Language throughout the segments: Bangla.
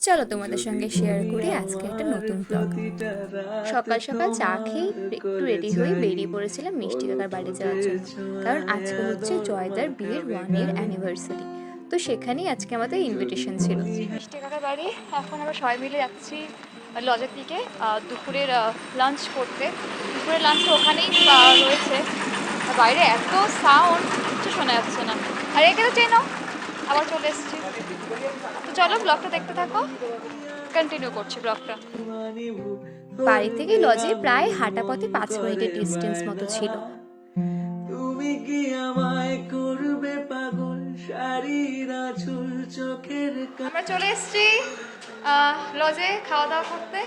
চলো তোমাদের সঙ্গে শেয়ার করি আজকে একটা নতুন ব্লগ। সকাল সকাল চা খেয়ে একটু রেডি হয়ে বেরিয়ে পড়েছিলাম মিষ্টি কাকার বাড়ি যাওয়ার জন্য, কারণ আজকে হচ্ছে জয়দার বিয়ের 1 year অ্যানিভার্সারি। তো সেখানেই আজকে আমাদের ইনভিটেশন ছিল। মিষ্টি কাকার বাড়ি এখন আমরা সবাই মিলে যাচ্ছি লজের দিকে দুপুরের লাঞ্চ করতে। দুপুরের লাঞ্চটা ওখানেই রয়েছে। বাইরে এত সাউন্ড, কিচ্ছু শোনা যাচ্ছে না। আর এখানে ট্রেন আবার চলে এসেছি। তো চলো ব্লগটা দেখতে থাকো, কন্টিনিউ করছি ব্লগটা। বাড়ি থেকে লজে প্রায় হাঁটা পথে 5 মিনিটের ডিস্টেন্স মতো ছিল। তুমি কি আমায় করবে পাগল, শাড়িরা চুল চোখের। আমরা চলে এসেছি লজে খাওয়া দাওয়া করতে।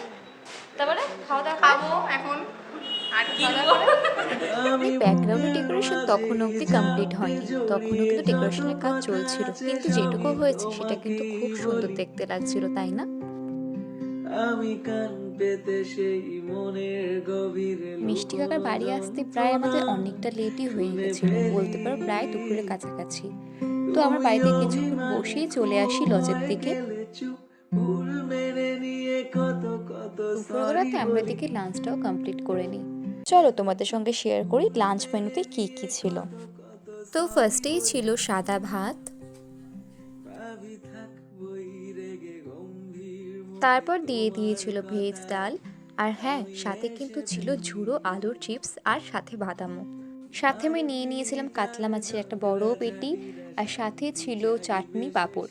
তারপরে খাওয়া দাওয়া খাবো এখন। ব্যাকগ্রাউন্ডের ডেকোরেশন তখন অবধি কমপ্লিট হয়নি, তখনও কিন্তু ডেকোরেশনের কাজ চলছিল, কিন্তু যেটুকু হয়েছে সেটা কিন্তু খুব সুন্দর দেখতে লাগছিল, তাই না? মিষ্টি কাকার বাড়ি আসতে প্রায় আমাদের অনেকটা লেটই হয়ে গেছিল, বলতে পারো প্রায় দুপুরের কাছাকাছি। তো আমার বাড়িতে কিছুক্ষণ বসেই চলে আসি লজের দিকে। দুপুরবেলাতে আমরা দিকে লাঞ্চটাও কমপ্লিট করে নিই। চলো তোমাদের সঙ্গে শেয়ার করি লাঞ্চ মেনুতে কি কি ছিল। তো ফার্স্টেই ছিল সাদা ভাত, তারপর দিয়ে দিয়েছিল ভেজ ডাল, আর হ্যাঁ সাথে কিন্তু ছিল ঝুড়ো আলুর চিপস আর সাথে বাদামও। সাথে আমি নিয়ে নিয়েছিলাম কাতলা মাছের একটা বড় পেটি, আর সাথে ছিল চাটনি পাঁপড়।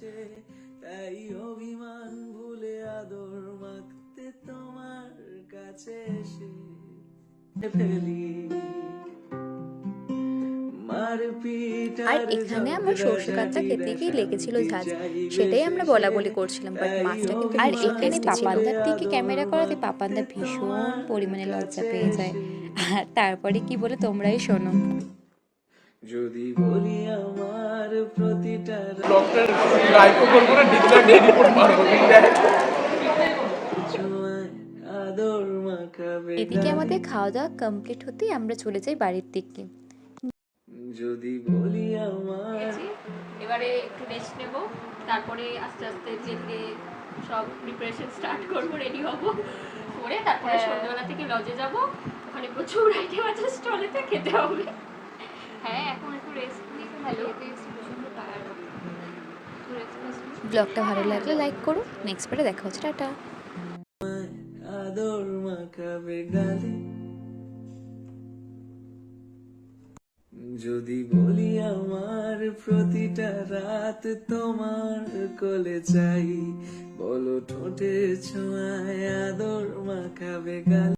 আর এখানে আমার সর্ষে কাতলা খেতে গিয়ে লেগেছিল ঝাঁজ, সেটাই আমরা বলা বলি করছিলাম, বাট মাছটা কিন্তু। আর এখানে পাপানদার দিকে ক্যামেরা করাতে পাপানদা ভীষণ পরিমাণে লজ্জা পেয়ে যায়। আর তারপরে কি বলে তোমরাই শোনো। যদি বলি আমার প্রতিটা এদিকে আমাদের খাওয়া দাওয়া কমপ্লিট হতেই আমরা চলে যাই বাড়ির দিকে। যদি বলি আমার এবারে একটু রেস্ট নেব, তারপরে আস্তে আস্তে ধীরে ধীরে সব প্রিপারেশন স্টার্ট করবো, রেডি হব করে তারপরে সন্ধ্যাবেলা থেকে লজে যাব। ওখানে প্রচুর আইটেম আছে, স্টলেতে খেতে হবে। হ্যাঁ এখন একটু রেস্ট নিই। হ্যালো, ব্লগটা ভালো লাগলে লাইক করো, নেক্সট পার্টে দেখা হচ্ছে, টাটা। যদি বলি আমার প্রতিটা রাত তোমার কোলে চাই, বলো ঠোঁটের ছোঁয়ায় আদর মাখাবে গাল।